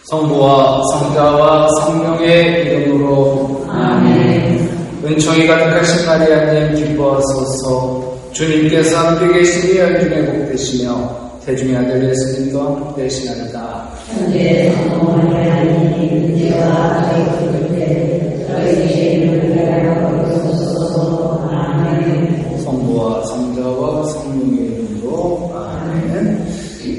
성부와 성자와 성령의 이름으로 아멘. 은총이 가득하신 마리아님 기뻐하소서. 주님께서 함께 계시니 열중에 복되시며 태중의 아들 예수님도 복되시나이다. 현재 성모 마리아님 은혜와 저희 저희 이름을 받으소서. 아멘. 성부와 성자와 성령의 이름으로 아멘.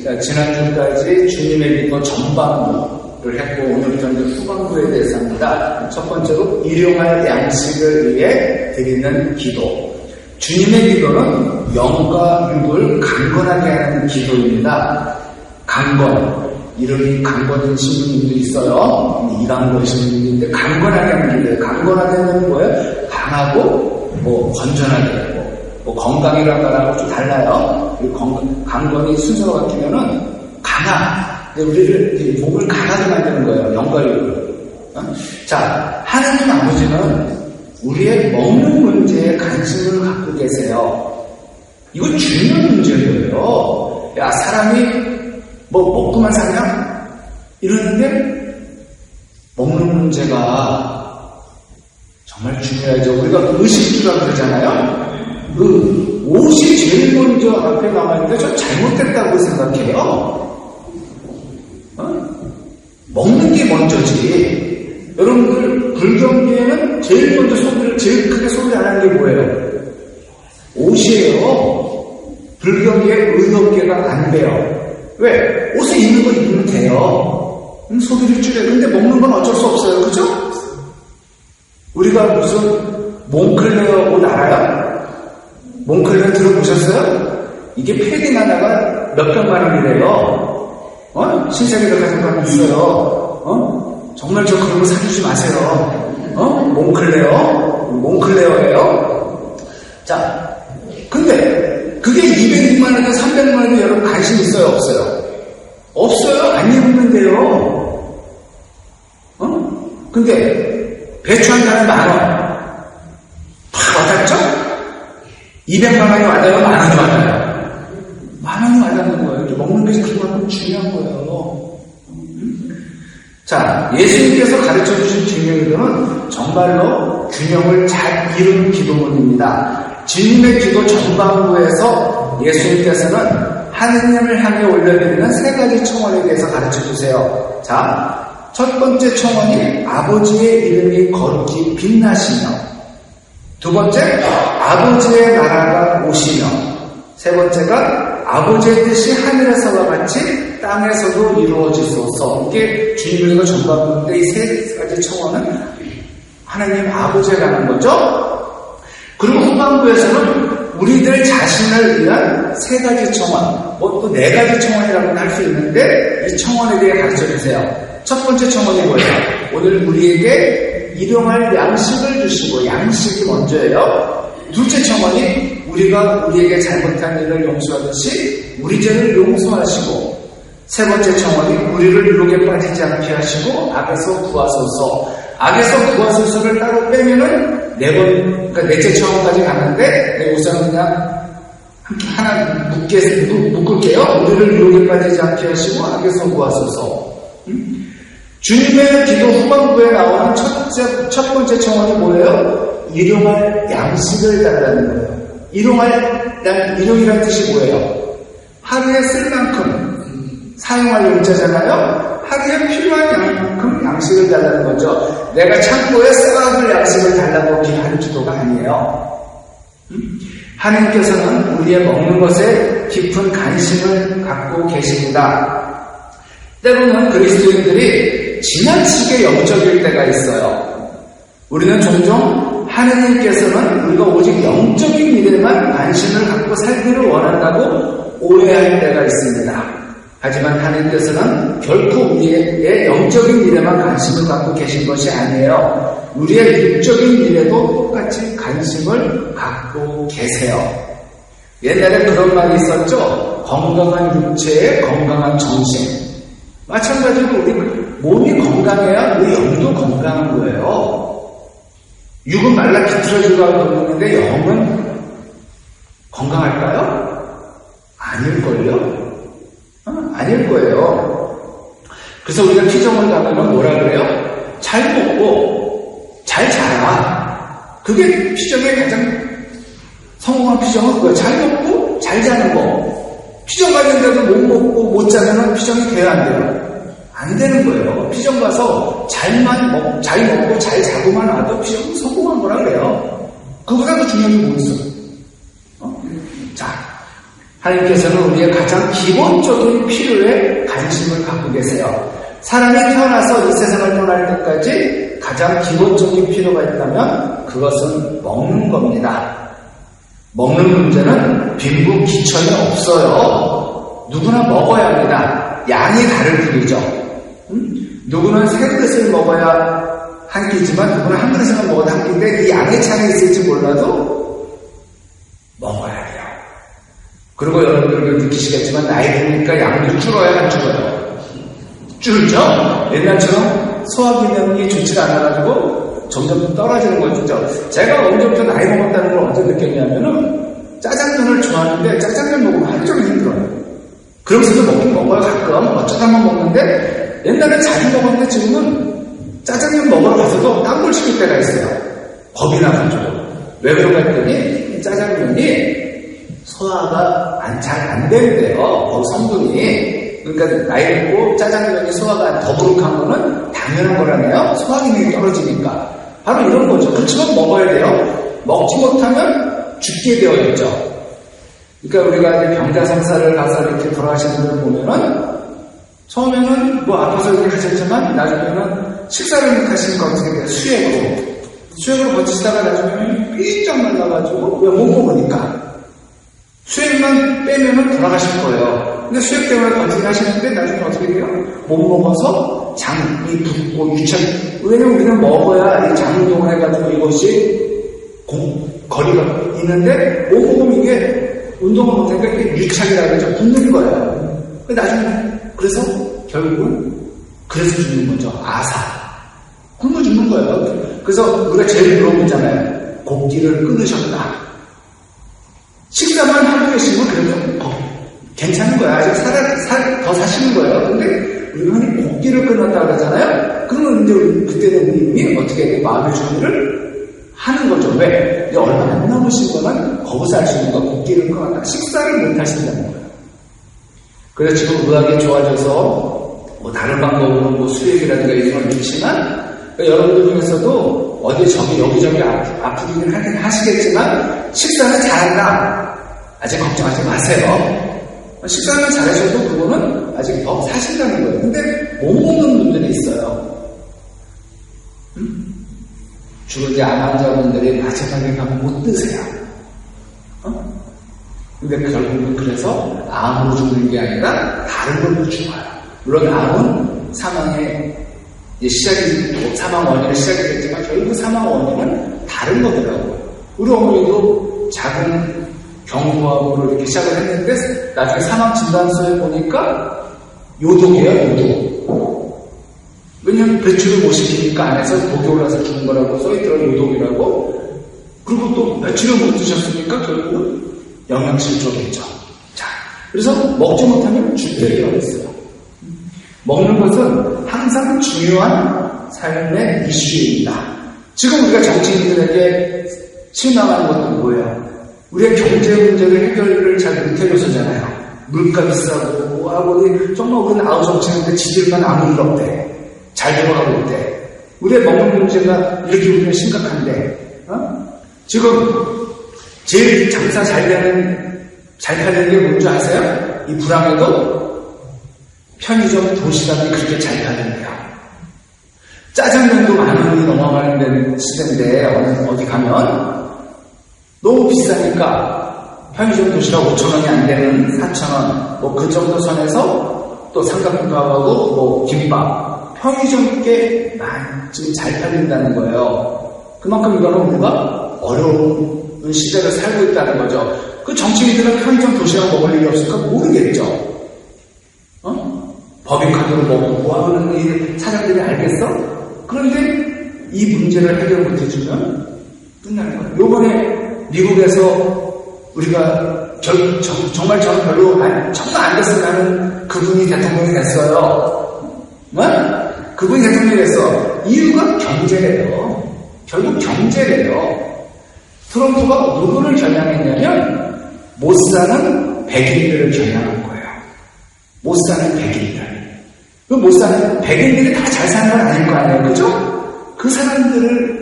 자, 지난주까지 주님의 기도 전반부를 했고 오늘부터는 후반부에 대해서 합니다. 첫 번째로 일용할 양식을 위해 드리는 기도. 주님의 기도는 영과 육을 강건하게 하는 기도입니다. 강건, 이름이 강건인 신부님도 있어요. 이강건신 분인데 강건하게 하는 기도예요. 강건하게 하는 뭐예요? 강하고 건전하게 되고 건강이라는 말하고 좀 달라요. 강건이 순서가 바뀌면은 강함. 우리를 몸을 강하게 만드는 거예요. 영과 육을. 자, 하나님 아버지는 우리의 먹는 문제에 관심을 갖고 계세요. 이거 중요한 문제예요. 야, 사람이 먹고만 사냐? 이러는데 먹는 문제가 정말 중요하죠. 우리가 의식주라고 그러잖아요. 그 옷이 제일 먼저 앞에 나와있는데 저 잘못됐다고 생각해요. 먹는 게 먼저지. 여러분들 불경기에는 제일 먼저 제일 크게 소리 안 하는 게 뭐예요? 옷이에요. 불경기에 의롭게가 안 돼요. 왜? 옷에 입는 거 입으면 돼요. 소비를 줄여요. 근데 먹는 건 어쩔 수 없어요. 그죠? 우리가 무슨 몽클레어 옷 알아요? 몽클레어 들어보셨어요? 이게 패딩 하나가 몇백만 원이래요. 신세계를 가진 사람 있어요. 정말 저 그런 거 사주지 마세요. 몽클레어예요. 자, 근데 그게 200만 원이나 300만 원이 여러분 관심 있어요? 없어요? 없어요. 안 입으면 돼요. 근데 배추 한 단에 10,000원. 팍 와닿죠? 200만 원이 와닿아요? 10,000원이 와닿아요? 10,000원이 와닿는 거예요. 먹는 게 그만큼 중요한 거예요. 자, 예수님께서 가르쳐주신 균형기도는 정말로 균형을 잘 이룬 기도문입니다. 주님의 기도 전반부에서 예수님께서는 하느님을 향해 올려드리는 3가지 청원에 대해서 가르쳐주세요. 자, 첫 번째 청원이 아버지의 이름이 거룩히 빛나시며, 두 번째, 아버지의 나라가 오시며, 세 번째가 아버지의 뜻이 하늘에서와 같이 땅에서도 이루어지소서. 이게 주님의 전반부인데 이 3가지 청원은 하나님 아버지에 관한 거죠. 그리고 후반부에서는 우리들 자신을 위한 3가지 청원, 또 4가지 청원이라고는 할 수 있는데 이 청원에 대해 가르쳐주세요. 첫 번째 청원이 뭐예요? 오늘 우리에게 일용할 양식을 주시고, 양식이 먼저예요. 둘째 청원이 우리가 우리에게 잘못한 일을 용서하듯이 우리 죄를 용서하시고, 세 번째 청원이 우리를 유혹에 빠지지 않게 하시고 악에서 구하소서. 악에서 구하소서를 따로 빼면은 그러니까 넷째 청원까지 갔는데 우선 그냥 하나 묶을게요. 우리를 유혹에 빠지지 않게 하시고 악에서 구하소서. 주님의 기도 후반부에 나오는 첫 번째 청원이 뭐예요? 일용할 양식을 달라는 거예요. 일용이라는 뜻이 뭐예요? 하루에 쓸 만큼 사용할 용자잖아요. 하루에 필요한 만큼 양식을 달라는 거죠. 내가 창고에 쌓아둘 양식을 달라고 기도하는 기도가 아니에요. 하나님께서는 우리의 먹는 것에 깊은 관심을 갖고 계십니다. 때로는 그리스도인들이 지나치게 영적일 때가 있어요. 우리는 종종 하느님께서는 우리가 오직 영적인 일에만 관심을 갖고 살기를 원한다고 오해할 때가 있습니다. 하지만 하느님께서는 결코 우리의 영적인 일에만 관심을 갖고 계신 것이 아니에요. 우리의 육적인 일에도 똑같이 관심을 갖고 계세요. 옛날에 그런 말이 있었죠. 건강한 육체에 건강한 정신. 마찬가지로 우리 몸이 건강해야 우리 영도 건강한 거예요. 육은 말라 비틀어지고 있는데 영은 건강할까요? 아닐걸요? 아닐 거예요. 그래서 우리가 피정을 가면 뭐라 그래요? 잘 먹고 잘 자라. 그게 피정의 가장 성공한 피정은 그거예요. 잘 먹고 잘 자는 거. 피정 가는데도 못 먹고 못 자면 피정이 돼야 안 돼요. 안 되는 거예요. 피정 가서 잘 먹고 잘 자고만 와도 피정은 성공한 거라 그래요. 그보다 더 중요한 게 뭐 있어? 자, 하나님께서는 우리의 가장 기본적인 필요에 관심을 갖고 계세요. 사람이 태어나서 이 세상을 떠날 때까지 가장 기본적인 필요가 있다면 그것은 먹는 겁니다. 먹는 문제는 빈부 기천이 없어요. 누구나 먹어야 합니다. 양이 다를 뿐이죠. 누구는 세 그릇을 먹어야 한 끼지만 누구는 한 그릇만 먹어도 한 끼인데 이 양의 차이가 있을지 몰라도 먹어야 돼요. 그리고 여러분들도 느끼시겠지만 나이 드니까 양도 줄어야 안 줄어요. 줄죠? 옛날처럼 소화기능이 좋지가 않아가지고 점점 떨어지는 거죠. 제가 언제부터 나이 먹었다는 걸 언제 느꼈냐면은 짜장면을 좋아하는데 짜장면 먹으면 하루 종일 힘들어요. 그러면서도 먹긴 먹어요. 가끔 어쩌다 한번 먹는데 옛날에 자주 먹었는데 지금은 짜장면 먹으러 가서도 딴 걸 시킬 때가 있어요. 겁이 나가지고. 왜 그런가 했더니 짜장면이 소화가 잘 안 된대요. 거기 성분이. 그러니까 나이 먹고 짜장면이 소화가 더부룩한 거는 당연한 거라네요. 소화 기능이 떨어지니까. 바로 이런 거죠. 그렇지만 먹어야 돼요. 먹지 못하면 죽게 되어 있죠. 그러니까 우리가 이제 병자성사를 가서 이렇게 돌아가시는 분을 보면은 처음에는 뭐 아파서 이렇게 하셨지만 나중에는 식사를 하시는 거 어떻게 돼요? 수액으로 버티시다가 나중에는 삐쩍 말라가지고 왜 못 먹으니까 수액만 빼면은 돌아가실 거예요. 근데 수액 때문에 버티기 하시는데 나중에 어떻게 돼요? 못 먹어서 장이 붓고 유착. 왜냐면 우리는 먹어야 이 장운동을 해가지고 이것이 거리가 있는데 못 먹으면 이게 운동을 못하니까 이게 유착이라고 그러죠. 붓는 거예요. 나중에 그래서 결국은 그래서 죽는 거죠. 아사. 굶어 죽는 거예요. 그래서 우리가 제일 물어보잖아요. 곡기를 끊으셨다. 식사만 하고 계시면 그래도 괜찮은 거야. 아직 더 사시는 거예요. 근데 우리가 흔히 곡기를 끊었다 그러잖아요. 그러면 이제 그때는 우리 이미 어떻게 해야 돼? 마음의 준비를 하는 거죠. 왜? 이제 얼마 안 남으신 거는 거기서 할 수 있는 거 곡기를 끊었다. 식사를 못 하신다는 거예요. 그래서 지금 의학이 좋아져서 뭐 다른 방법으로 뭐 수액이라든가 이런 걸 넣지만 여러분들 중에서도 어디 여기저기 아프긴 하시겠지만 식사는 잘한다. 아직 걱정하지 마세요. 식사는 잘하셔도 그거는 아직 더 사신다는 거예요. 근데 못 먹는 분들이 있어요. 주로 이제 암 환자분들이 마지막에 가면 못 드세요. 근데 결국은 그래서 암으로 죽는 게 아니라 다른 걸로 죽어요. 물론 암은 사망의 사망 원인은 시작이 됐지만 결국 사망 원인은 다른 거더라고요. 우리 어머니도 작은 경부암으로 이렇게 시작을 했는데 나중에 사망 진단서에 보니까 요독이에요, 요독. 왜냐면 배출을 못 시키니까 안에서 독이 올라서 죽은 거라고 써있더라고요, 요독이라고. 그리고 또 며칠을 못 드셨으니까 결국은 영양실조겠죠. 자, 그래서 먹지 못하면 죽게 되어 있어요. 먹는 것은 항상 중요한 삶의 이슈입니다. 지금 우리가 정치인들에게 실망하는 것은 뭐예요? 우리의 경제 문제를 해결을 잘 못해줘서잖아요. 물가 비싸고 뭐하고 정말 우리는 아우 정치인인데 지들만 아무 일 없대. 잘 돌아가고 있대. 우리의 먹는 문제가 이렇게 우리는 심각한데 지금 제일 장사 잘 팔리는 게 뭔지 아세요? 이 불황에도 편의점 도시락이 그렇게 잘 팔린대요. 짜장면도 10,000원이 넘어가는 시대인데 어디 가면 너무 비싸니까 편의점 도시락 5,000원이 안 되는 4,000원 뭐 그 정도 선에서 또 삼각김밥하고 뭐 김밥 편의점 게 지금 잘 팔린다는 거예요. 그만큼 이거는 우리가 어려운 시대를 살고 있다는 거죠. 그 정치인들은 편의점 도시락 먹을 일이 없을까 모르겠죠. 법인카드로 먹고 뭐하는 이 사장들이 알겠어? 그런데 이 문제를 해결 못해주면 끝나는 거예요. 요번에 미국에서 우리가 정말 저는 별로 정말 안 됐으면 하는 그분이 대통령이 됐어요. 그분이 대통령에서 이유가 경제래요. 결국 경제래요. 트럼프가 누구를 겨냥했냐면 못 사는 백인들을 겨냥한 거예요. 못 사는 백인들. 그 못 사는 백인들이 다 잘 사는 건 아닐 거 아니에요. 그죠? 그 사람들을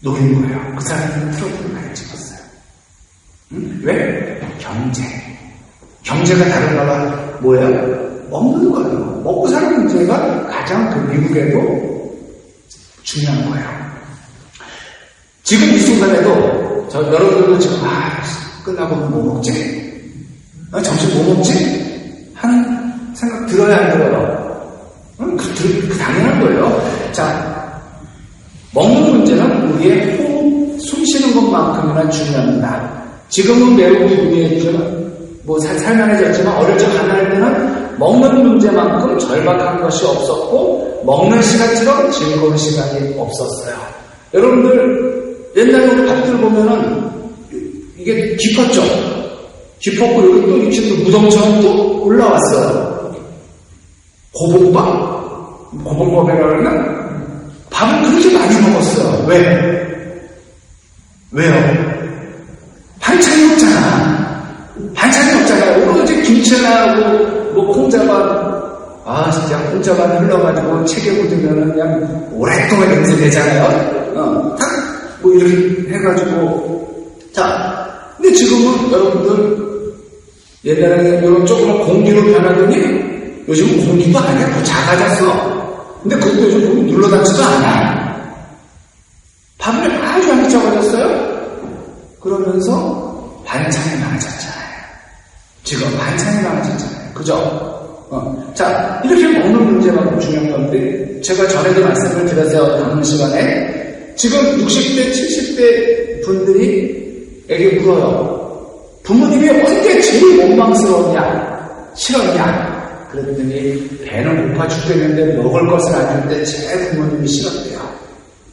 노린 거예요. 그 사람들은 트럼프를 많이 찍었어요. 왜? 경제. 경제가 다른 거가 뭐예요? 먹는 거예요. 먹고 사는 문제가 가장 그 미국에도 중요한 거예요. 지금 이 순간에도 여러분들도 지금 끝나고 뭐 먹지? 점심 뭐 먹지? 하는 생각 들어야 안 들어요? 그 당연한 거예요. 자, 먹는 문제는 우리의 호흡, 숨 쉬는 것만큼이나 중요합니다. 지금은 매우 유리했지만 살만해졌지만 어릴 적 가난할 때는 먹는 문제만큼 절박한 것이 없었고 먹는 시간처럼 즐거운 시간이 없었어요. 여러분들 옛날에 밥들 보면은 이게 깊었죠? 깊었고 여기 또 이쪽도 무덤처럼 또 올라왔어요. 고봉밥이라고 그러나 밥을 그렇게 많이 먹었어요. 왜요? 반찬이 없잖아요. 오로지 김치하고 콩자반, 진짜 콩자반 흘러가지고 책에 묻으면 그냥 오랫동안 냄새 되잖아요. 이렇게 해가지고. 자, 근데 지금은 여러분들 옛날에는 이런 조그만 공기로 변하더니 요즘은 공기도 아니야. 더 작아졌어. 근데 그것도 요즘 눌러닿지도 않아. 밥을 아주 많이 적어졌어요. 그러면서 반찬이 많아졌잖아요. 지금 반찬이 많아졌잖아요. 그죠? 자, 이렇게 먹는 문제만큼 중요한 건데, 제가 전에도 말씀을 드렸어요. 다음 시간에. 지금 60대, 70대 분들이 물어요. 부모님이 언제 제일 원망스러웠냐? 싫었냐? 그랬더니 배는 고파 죽겠는데 먹을 것을 안 줄 때 제 부모님이 싫었대요.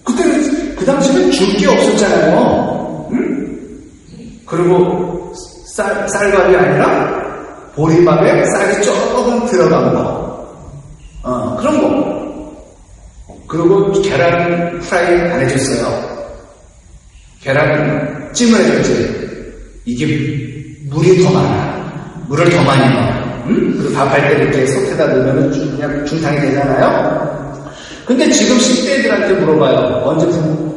그때는 그 당시는 줄 게 없었잖아요. 그리고 쌀밥이 아니라 보리밥에 쌀이 조금 들어간 거. 그런 거. 그리고 계란 프라이 안 해줬어요. 계란 찜을 해줬지. 이게 물이 더 많아. 물을 더 많이 넣어. 그리고 밥할 때 이렇게 솥에다 넣으면 그냥 중탕이 되잖아요. 근데 지금 10대들한테 물어봐요. 언제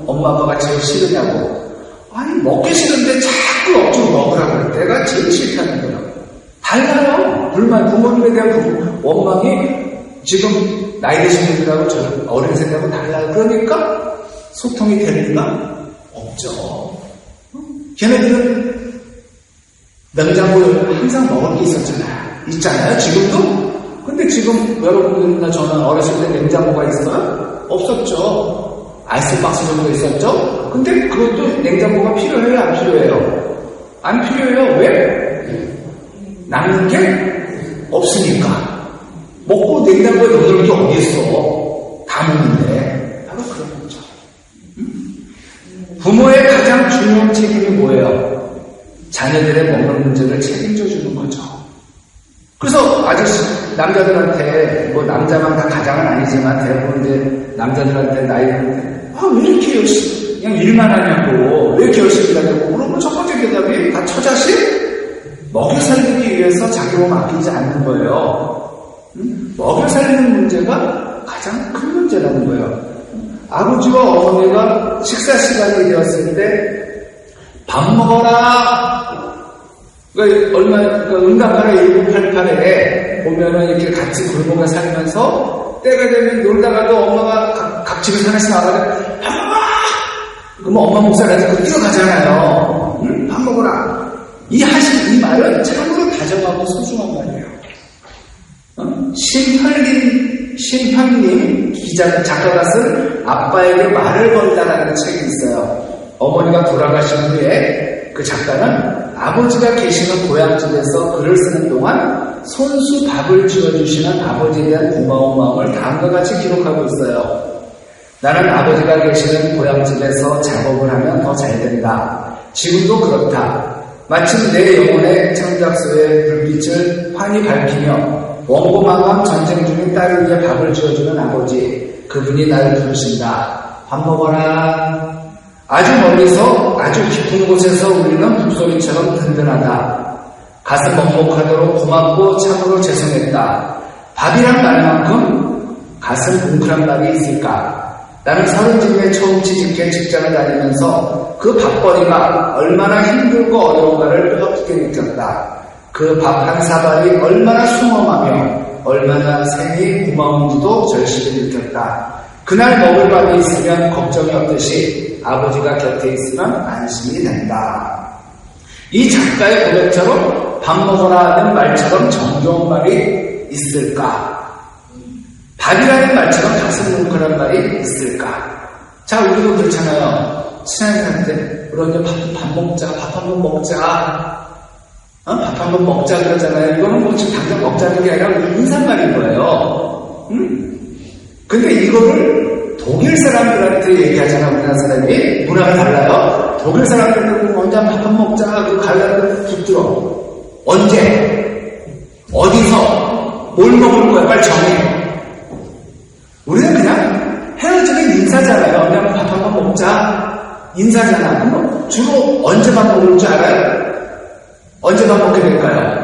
엄마 아빠가 제일 싫으냐고. 아니 먹기 싫은데 자꾸 억지로 먹으라고 할 때가 제일 싫다는 거예요. 달라요. 불만, 부모님에 대한 원망이 지금 나이 드신 분들하고 저는 어린 세대하고 달라요. 그러니까 소통이 될 리가 없죠. 걔네들은 냉장고에 항상 먹을 게 있잖아요. 지금도? 근데 지금 여러분들이나 저는 어렸을 때 냉장고가 있어요? 없었죠. 아이스박스 정도 있었죠? 근데 그것도 냉장고가 필요해요? 안 필요해요? 안 필요해요. 왜? 남는 게 없으니까. 먹고 냉장고에 넣을 게 어디 있어? 다 먹는데. 바로 그런 거죠. 부모의 가장 중요한 책임이 뭐예요? 자녀들의 먹는 문제를 책임져 주는 거죠. 그래서 남자들한테 남자만 다 가장은 아니지만 대부분 이제 남자들한테 나이한테 왜 이렇게 열심히 그냥 일만 하냐고 왜 이렇게 열심히 하냐고 물어보면 첫 번째 대답이 다 처자식 먹여 살리기 위해서 자기 몸 아끼지 않는 거예요. 먹여 살리는 문제가 가장 큰 문제라는 거예요. 아버지와 어머니가 식사 시간이 되었을 때 밥 먹어라. 응답하라 1988에 보면은 이렇게 같이 굶어가 살면서 때가 되면 놀다가도 엄마가 각집에서 하나씩 나가서 밥 먹어! 그러면 엄마 목살에서 뛰어가잖아요. 밥 먹어라. 이 말은 참으로 다정하고 소중한 말이에요. 신현님 작가가 쓴 아빠에게 말을 건다라는 책이 있어요. 어머니가 돌아가신 후에 그 작가는 아버지가 계시는 고향집에서 글을 쓰는 동안 손수 밥을 지어주시는 아버지에 대한 고마운 마음을 다음과 같이 기록하고 있어요. 나는 아버지가 계시는 고향집에서 작업을 하면 더 잘 된다. 지금도 그렇다. 마침 내 영혼의 창작소의 불빛을 환히 밝히며 원고만왕 전쟁 중인 딸을 위해 밥을 지어주는 아버지, 그분이 나를 부르신다. 밥 먹어라. 아주 멀리서 아주 깊은 곳에서 울리는 북소리처럼 든든하다. 가슴 먹먹하도록 고맙고 참으로 죄송했다. 밥이란 말만큼 가슴 뭉클한 말이 있을까? 나는 30쯤에 처음 취직해 직장을 다니면서 그 밥벌이가 얼마나 힘들고 어려운가를 뼈아프게 느꼈다. 그 밥 한 사발이 얼마나 숭엄하며 얼마나 생이 고마운지도 절실히 느꼈다. 그날 먹을 밥이 있으면 걱정이 없듯이 아버지가 곁에 있으면 안심이 된다. 이 작가의 고백처럼 밥 먹어라 하는 말처럼 정겨운 말이 있을까? 밥이라는 말처럼 가슴 뭉클한 말이 있을까? 자, 우리도 그렇잖아요. 친한테 우리 언제 밥 먹자, 밥 한번 먹자. 밥 한번 먹자 그러잖아요. 이거는 뭐 지금 당장 먹자는 게 아니라 인사말인 거예요. 근데 이거를 독일 사람들한테 얘기하잖아. 우리나라 사람이. 문화가 달라요. 독일 사람들은 언제 밥 한번 먹자. 그 갈라를 붙들어. 언제? 어디서? 뭘 먹을 거야? 빨리 정해. 우리는 그냥 헤어지는 인사잖아요. 그냥 밥 한번 먹자. 인사잖아. 그럼 주로 언제만 먹을 줄 알아요? 언제만 먹게 될까요?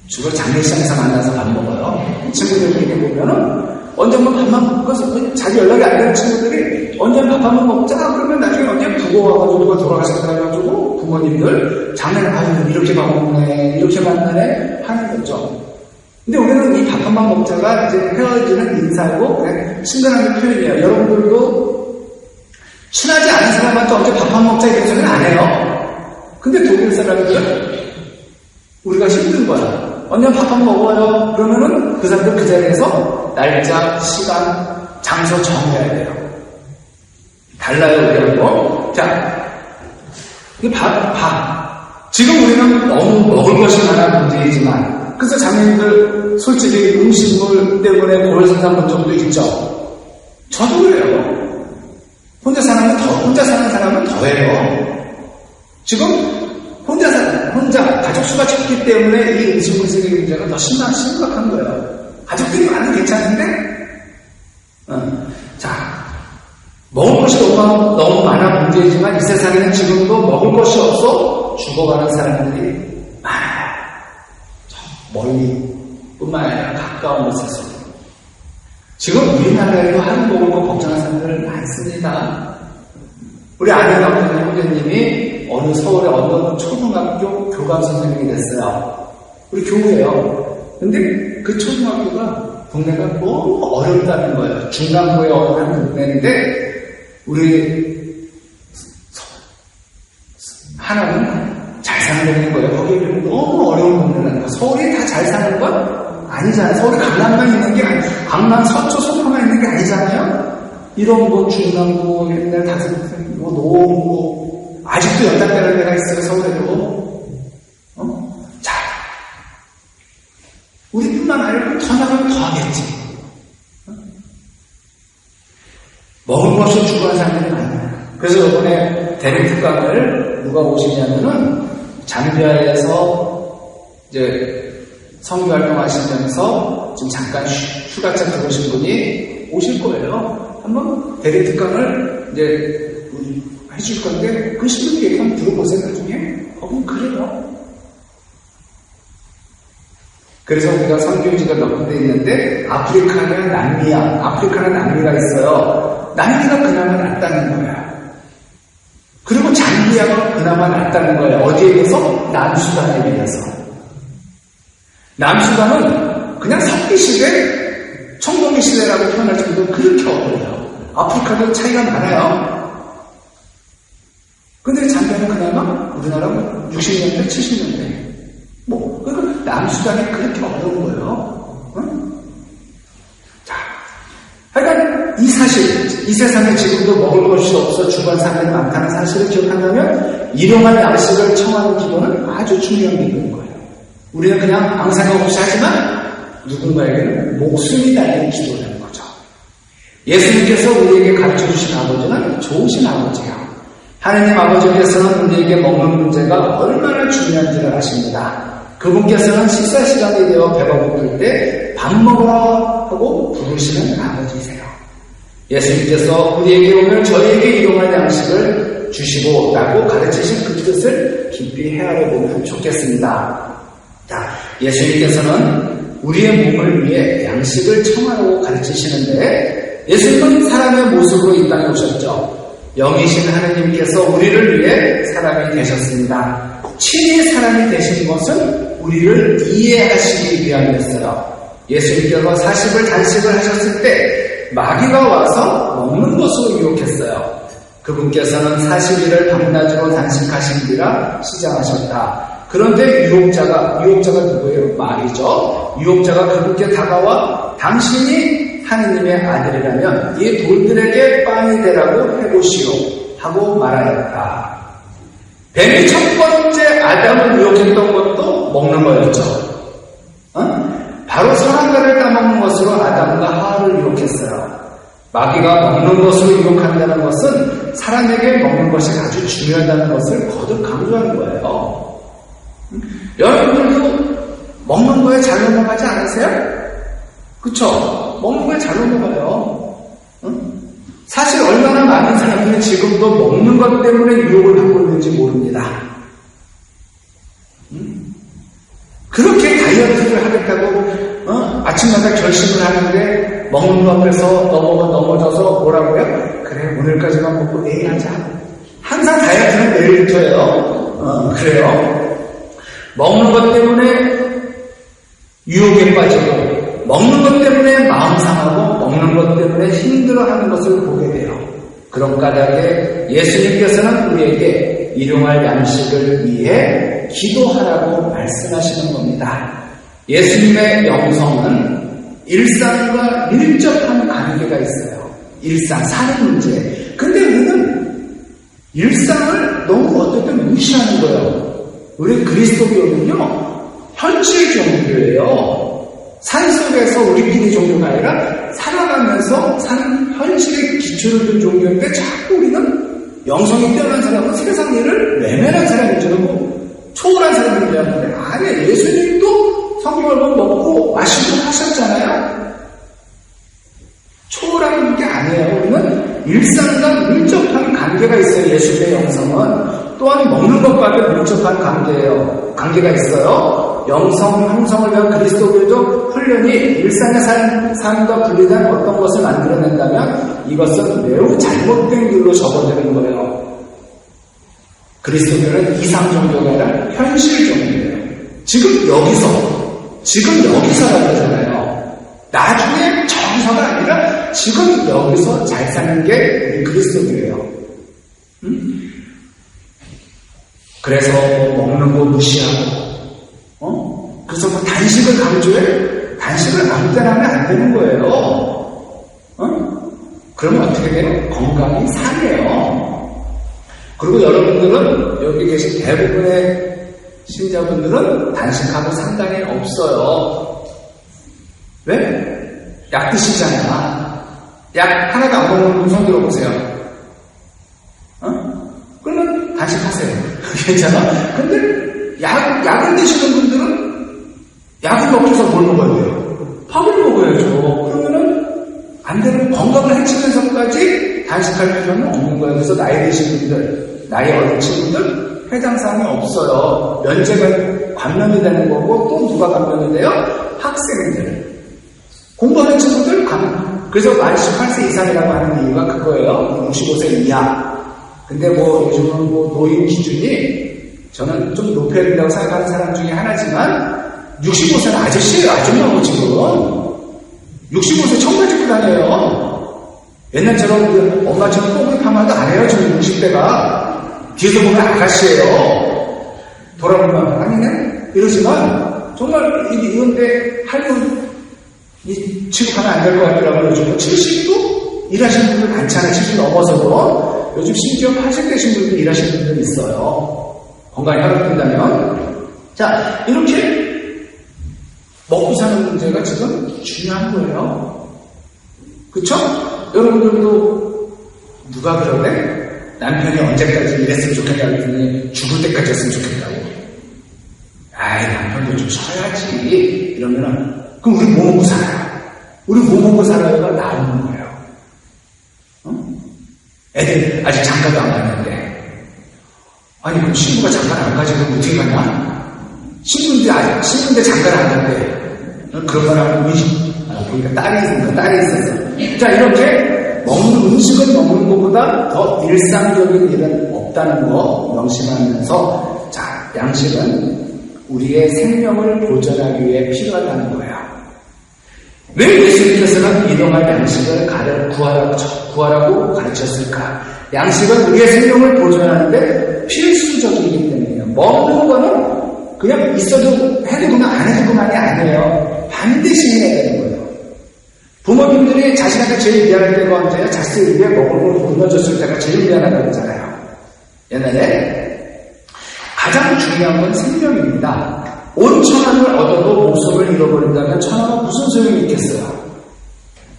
주로 장례식장에서 만나서 밥 먹어요. 친구들끼리 보면은 언제 한번 밥만 먹어서 자기 연락이 안 되는 친구들이 언제 밥 한번 먹자. 그러면 나중에 언제 부고 와가지고 누가 돌아가셨다 해가지고 부모님들 장례를 아유 이렇게 밥 먹네 이렇게 만나네 하는 거죠. 근데 우리는 이 밥 한번 먹자가 이제 헤어지는 인사고 그냥 친근한 표현이에요. 여러분들도 친하지 않은 사람한테 언제 밥 한번 먹자 이런 소리는 안 해요. 근데 독일 사람들은 우리가 힘든 거야. 언제 밥 한번 먹어요. 그러면은 그 사람들 그 자리에서 날짜, 시간, 장소 정해야 돼요. 달라요, 우리하고. 자, 이 밥. 지금 우리는 너무 먹을 것이 많아 문제이지만, 그래서 자매님들 솔직히 음식물 때문에 고열선상 본 적도 있죠. 저도 그래요. 혼자 사는 사람은 더해요. 지금 혼자 가족 수가 적기 때문에 이 음식물 쓰레기 문제가 더 심각한 거예요. 가족들이 많으면 괜찮은데, 자, 먹을 것이 너무 많아 문제이지만 이 세상에는 지금도 먹을 것이 없어 죽어가는 사람들이 많아요. 저 멀리 뿐만 아니라 가까운 곳에서. 지금 우리나라에도 한 먹을 거 걱정하는 사람들 많습니다. 우리 아는 어떤 형제님이 어느 서울의 어느 초등학교 교감 선생님이 됐어요. 우리 교회예요. 근데 그 초등학교가 동네가 너무 어렵다는 거예요. 중간부에 어느 동네인데 우리 하나는 잘 사는 동네인 거예요. 거기는 너무 어려운 동네라는 거예요. 서울이 다 잘 사는 건 아니잖아요. 서울이 강남만 있는 게 아니고 강남 서초 송파만 있는 게 아니잖아요. 이런 거 중남부 옛날 다섯 뭐 노후 아직도 연락되는 데가 있어요. 서울에도. 자, 우리뿐만 아니라 더 나가면 더 하겠지. 먹을 것이 죽어간 사람들이 많아요. 그래서 이번에 대륙 특강을 누가 오시냐면은 잠비아에서 이제 선교 활동하시면서 지금 잠깐 휴가차 들어오신 분이 오실 거예요. 한번 대륙 특강을 이제 해줄 건데 그 신분 얘기 한번 들어보세요. 나중에 거긴 그래요. 그래서 우리가 선교지가 몇 군데 있는데 아프리카는 남미가 있어요. 남미가 그나마 낫다는 거야. 그리고 잠비아가 그나마 낫다는 거예요. 어디에 비해서? 남수단에 비해서. 남수단은 그냥 석기시대, 청동기 시대라고 표현할 정도로 그렇게 어려워요. 아프리카도 차이가 많아요. 근데 잠비아는 그나마 우리나라는 60년대, 70년대. 그러니까 남수단이 그렇게 어려운 거예요. 응? 자, 하여간 이 사실, 이 세상에 지금도 먹을 것이 없어 죽은 사람들이 많다는 사실을 기억한다면 일용할 양식을 청하는 기도는 아주 중요한 기도인 거예요. 우리는 그냥 아무 생각 없이 하지만 누군가에게는 목숨이 달린 기도라는 거죠. 예수님께서 우리에게 가르쳐주신 아버지는 좋으신 아버지예요. 하느님 아버지께서는 우리에게 먹는 문제가 얼마나 중요한지를 아십니다. 그분께서는 식사 시간이 되어 배가 고플 때 밥 먹으라 하고 부르시는 아버지세요. 예수님께서 우리에게 오늘 저희에게 일용할 양식을 주시고 라고 가르치신 그 뜻을 깊이 헤아려 보면 좋겠습니다. 자, 예수님께서는 우리의 몸을 위해 양식을 청하라고 가르치시는데 예수님은 사람의 모습으로 이 땅에 오셨죠. 영이신 하느님께서 우리를 위해 사람이 되셨습니다. 친히 사람이 되신 것은 우리를 이해하시기 위함이었어요. 예수님께서 40을 단식을 하셨을 때 마귀가 와서 먹는 것으로 유혹했어요. 그분께서는 40일을 밤낮으로 단식하신 뒤라 시작하셨다. 그런데 유혹자가 누구예요? 마귀죠. 유혹자가 그분께 다가와 당신이 하느님의 아들이라면 이 돌들에게 빵이 되라고 해보시오 하고 말하였다. 뱀이 첫 번째 아담을 유혹했던 것도 먹는 거였죠. 바로 선악과를 따먹는 것으로 아담과 하와를 유혹했어요. 마귀가 먹는 것으로 유혹한다는 것은 사람에게 먹는 것이 아주 중요하다는 것을 거듭 강조하는 거예요. 여러분들도 먹는 거에 잘 넘어가지 않으세요? 그쵸? 먹는 거에 잘 넘어가요. 사실 얼마나 많은 사람들이 지금도 먹는 것 때문에 유혹을 받고 있는지 모릅니다. 그렇게 다이어트를 하겠다고 아침마다 결심을 하는데 먹는 거 앞에서 넘어져서 뭐라고요? 그래, 오늘까지만 먹고 내일 하자. 항상 다이어트는 내일부터예요. 그래요. 먹는 것 때문에 유혹에 빠지고 먹는 것 때문에 마음 상하고 먹는 것 때문에 힘들어하는 것을 보게 돼요. 그런 까닭에 예수님께서는 우리에게 일용할 양식을 위해 기도하라고 말씀하시는 겁니다. 예수님의 영성은 일상과 밀접한 관계가 있어요. 일상, 사는 문제. 근데 우리는 일상을 너무 어떨 때 무시하는 거예요. 우리 그리스도교는요, 현실 종교예요. 산속에서 우리끼리 종교가 아니라 살아가면서 사는 현실의 기초를 둔 종교인데 자꾸 우리는 영성이 뛰어난 사람은 세상 일을 외면한 사람인 줄 알고 초월한 사람인 줄 알았는데 아니에요. 예수님도 성경을 먹고 마시고 하셨잖아요. 초월하는 게 아니에요. 우리는 일상과 밀접한 관계가 있어요. 예수님의 영성은. 또한 먹는 것과도 밀접한 관계가 있어요. 영성, 형성을 위한 그리스도교적 훈련이 일상의 삶과 분리된 어떤 것을 만들어낸다면 이것은 매우 잘못된 길로 접어드는 거예요. 그리스도교는 이상 종교가 아니라 현실 종교예요. 지금 여기서라고 하잖아요. 나중에 저기서가 아니라 지금 여기서 잘 사는 게 우리 그리스도교예요. 그래서 먹는 거 무시하고 그래서 뭐 단식을 강조해? 단식을 아무 때나 하면 안 되는 거예요. 그러면 어떻게 돼요? 건강이 상해요. 그리고 여러분들은 여기 계신 대부분의 신자분들은 단식하고 상관이 없어요. 왜? 약 드시잖아. 약 하나도 안 먹는 분 손 들어보세요. 그러면 단식하세요. 괜찮아? 근데 약을 드시는 분들은 약을 먹기 위해서 뭘 먹어야 돼요? 밥을 먹어야죠. 그러면은 안 되는 건강을 해치면서까지 단식할 필요는 없는 거예요. 그래서 나이 드신 분들, 나이 어린 친구들 해당사항이 없어요. 면제가 감면이 되는 거고 또 누가 감면이 돼요? 학생들. 공부하는 친구들 그래서 만 18세 이상이라고 하는 이유가 그거예요. 65세 이하. 근데 요즘은 노인 기준이 저는 좀 높여야 된다고 생각하는 사람 중에 하나지만 65세는 아저씨예요. 아줌마고 지금 65세 청바지 입고 다녀요. 옛날처럼 엄마처럼 똥을 파마도 안 해요. 지금 60대가 뒤에서 보면 아가씨예요. 돌아보면 아니네 이러지만 정말 이런데 할머니 취급하면 안 될 것 같더라고요. 요즘 70도 일하시는 분들 많잖아요. 70 넘어서도 요즘 심지어 80대신 분들 일하시는 분들 있어요. 건강이 허락된다면. 자, 이렇게 먹고 사는 문제가 지금 중요한 거예요. 그쵸? 여러분들도 누가 그러네? 남편이 언제까지 이랬으면 좋겠다 그랬더니 죽을 때까지 했으면 좋겠다고. 아이, 남편도 좀 쉬어야지. 이러면은, 그럼 우리 뭐 먹고 살아요? 우리 뭐 먹고 살아요가 나오는 거예요. 애들 아직 장가도 안 갔는데, 아니, 그럼 신부가 장가를 안 가지, 그럼 어떻게 가냐? 신부인데 장가를 안 갔대. 그런 거랑 보니까 딸이 있어서. 자, 이렇게 먹는 음식을 먹는 것보다 더 일상적인 일은 없다는 거 명심하면서, 자, 양식은 우리의 생명을 보존하기 위해 필요하다는 거예요. 왜 예수님께서는 이동할 양식을 구하라고 가르쳤을까? 양식은 우리의 생명을 보존하는데 필수적이기 때문이에요. 먹는 거는 그냥 있어도 해도 그만 안 해도 그만이 아니에요. 반드시 해야 되는 거예요. 부모님들이 자식한테 제일 미안할 때가 언제예요? 자식 입에 먹을 걸 굶어줬을 때가 제일 미안하다고 그러잖아요. 옛날에 가장 중요한 건 생명입니다. 5,000원을 얻어도 목숨을 잃어버린다면 1,000원은 무슨 소용이 있겠어요?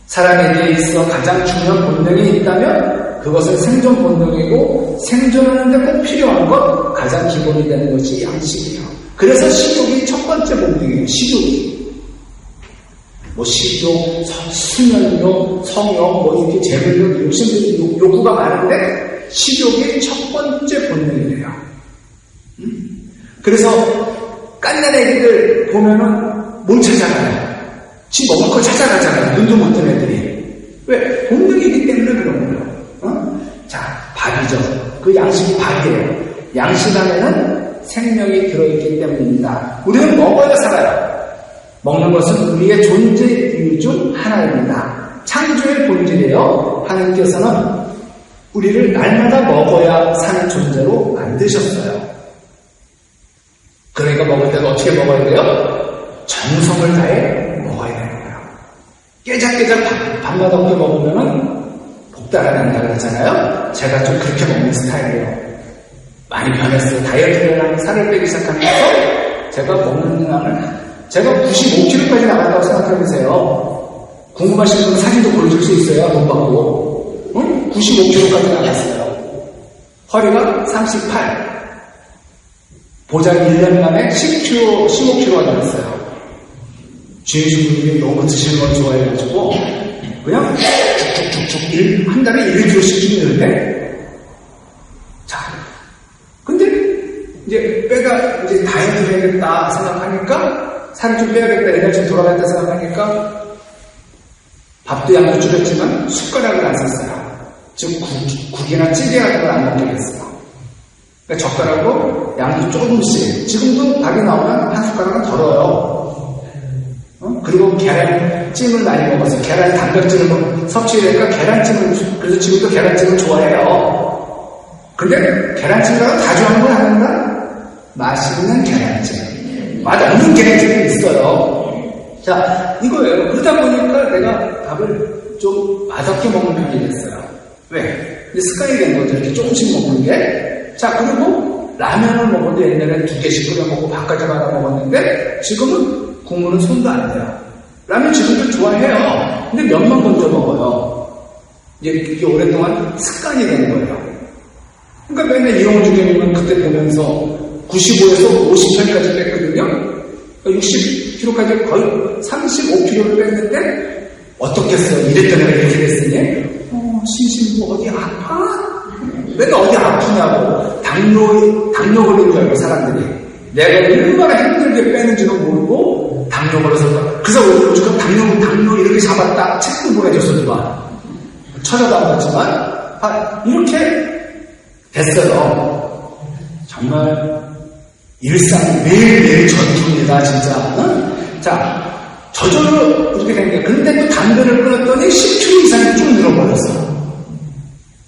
사람에게 있어 가장 중요한 본능이 있다면 그것은 생존 본능이고, 생존하는데 꼭 필요한 것, 가장 기본이 되는 것이 양식이에요. 그래서 식욕이 첫 번째 본능이에요. 식욕이. 식욕, 수면욕, 성욕, 이렇게 재물욕, 욕심들이 욕구가 많은데 식욕이 첫 번째 본능이래요. 그래서 깐난 애기들 보면은 뭘 찾아가요? 지 먹을 걸 찾아가잖아요. 눈도 못 뜬 애들이. 왜? 본능이기 때문에 그런 거예요. 자, 밥이죠. 그 양식이 밥이에요. 양식 안에는 생명이 들어있기 때문입니다. 우리는 먹어야 살아요. 먹는 것은 우리의 존재 이유 중 하나입니다. 창조의 본질이에요. 하나님께서는 우리를 날마다 먹어야 사는 존재로 만드셨어요. 그러니까 먹을 때는 어떻게 먹어야 돼요? 정성을 다해 먹어야 되는 거예요. 깨작깨작 밥맛 없게 먹으면 복다가 난다 그러잖아요. 제가 좀 그렇게 먹는 스타일이에요. 많이 변했어요. 다이어트를 하면 살을 빼기 시작하면서 제가 먹는 양을 제가 95kg까지 나갔다고 생각해보세요. 궁금하신 분은 사진도 보여줄 수 있어요. 돈 받고. 95kg까지 나갔어요. 허리가 38. 보장 1년 만에 15kg가 나갔어요. 주인분들이 너무 드시는 걸 좋아해가지고 그냥 쭉쭉쭉쭉 한 달에 1kg씩 주는데, 자, 근데 이제 빼가 이제 다이어트 해야겠다 생각하니까, 살을 좀 빼야겠다, 옛날 좀 돌아갔다 생각하니까 밥도 양도 줄였지만 숟가락을 안 썼어요. 즉 국이나 찌개 같은 걸 안 먹게 됐어요. 그러니까 젓가락으로 양도 조금씩, 지금도 밥이 나오면 한 숟가락은 덜어요. 그리고 계란찜을 많이 먹었어요. 계란 단백질을 섭취하니까 계란찜을, 그래서 지금도 계란찜을 좋아해요. 근데 계란찜이라고 다 좋아하는 건 아닌가? 맛있는 계란찜. 맛없는 계란찜이 있어요. 자, 이거예요. 그러다 보니까 내가 밥을 좀 맛없게 먹는 편이 됐어요. 왜? 근데 습관이 된 거죠. 이렇게 조금씩 먹는 게. 자, 그리고 라면을 먹어도 옛날에는 2개씩 끓여 먹고 밥까지 말아 먹었는데 지금은 국물은 손도 안 대요. 라면 지금도 좋아해요. 근데 면만 먼저 먹어요. 이제 이게 오랫동안 습관이 된 거예요. 그러니까 맨날 이용주 교님은 그때 보면서 95에서 50편까지 뺐거든요. 60kg까지 거의 35kg를 뺐는데 어떻겠어요? 이랬더니 이렇게 됐으니 심심부 어디 아파? 맨날 어디 아프냐고 당뇨 걸린 줄 알고 사람들이 내가 얼마나 힘들게 빼는지도 모르고 당뇨 걸려서 그래서 오늘 지금 당뇨 이렇게 잡았다 책도 보내줘서 누가 쳐다도 안 봤지만 이렇게 됐어요. 정말 일상 매일매일 전투입니다 진짜. 응? 자, 저절로 이렇게 된 게, 근데 또 담배를 끊었더니 10kg 이상이 쭉 늘어버렸어.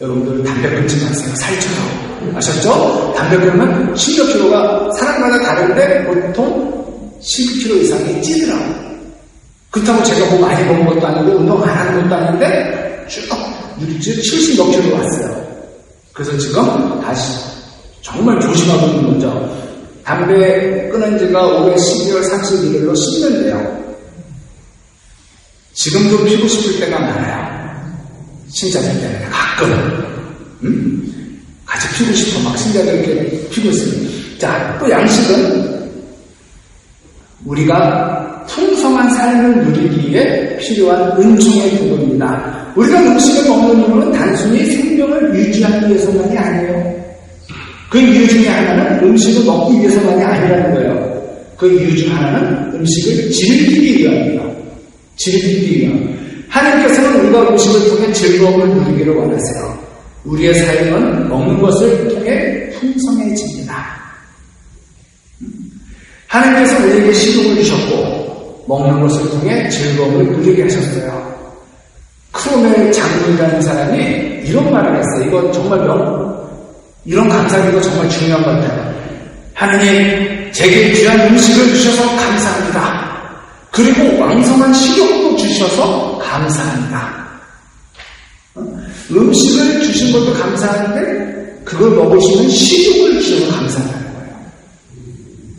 여러분들 담배 끊지 마세요. 살쪄요. 아셨죠? 담배 끊으면 10몇 킬로가 사람마다 다른데 보통 10kg 이상이 찌더라고. 그렇다고 제가 뭐 많이 먹은 것도 아니고 운동 안 하는 것도 아닌데 쭉 70몇 킬로 왔어요. 그래서 지금 다시 정말 조심하고 있는 거죠. 담배 끊은 지가 올해 12월 31일로 10년 돼요. 지금도 피고 싶을 때가 많아요. 신자들 때문에 가끔 같이 피고 싶어 막 신자들 이렇게 피고 있어요. 자, 또 양식은 우리가 풍성한 삶을 누리기 위해 필요한 은총의 기도입니다. 우리가 음식을 먹는 이유는 단순히 생명을 유지하기 위해서만이 아니에요. 그 이유 중에 하나는 음식을 먹기 위해서만이 아니라는 거예요. 그 이유 중 하나는 음식을 즐기기 위함입니다. 즐기기 위함. 하나님께서는 우리가 음식을 통해 즐거움을 누리기를 원하세요. 우리의 삶은 먹는 것을 통해 풍성해집니다. 하나님께서 우리에게 식욕을 주셨고 먹는 것을 통해 즐거움을 누리게 하셨어요. 크로멜 장군이라는 사람이 이런 말을 했어요. 이건 정말 이런 감사기도 정말 중요한 것 같아요. 하느님, 제게 귀한 음식을 주셔서 감사합니다. 그리고 왕성한 식욕도 주셔서 감사합니다. 음식을 주신 것도 감사한데 그걸 먹을 수 있는 식욕을 주셔서 감사하다는 거예요.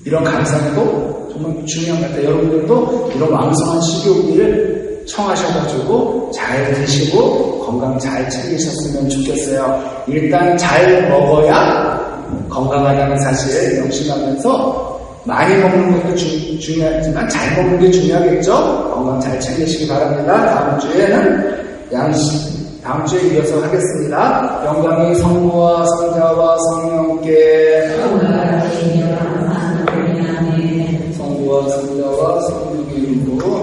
이런 감사도 정말 중요한 것 같아요. 여러분들도 이런 왕성한 식욕을 청하셔가지고 잘 드시고 건강 잘 챙기셨으면 좋겠어요. 일단 잘 먹어야 건강하다는 사실을 명심하면서 많이 먹는 것도 중요하지만 잘 먹는 게 중요하겠죠? 건강 잘 챙기시기 바랍니다. 다음 주에 이어서 하겠습니다. 영광이 성부와 성자와 성령께 성부와 성자와 성령의 이름으로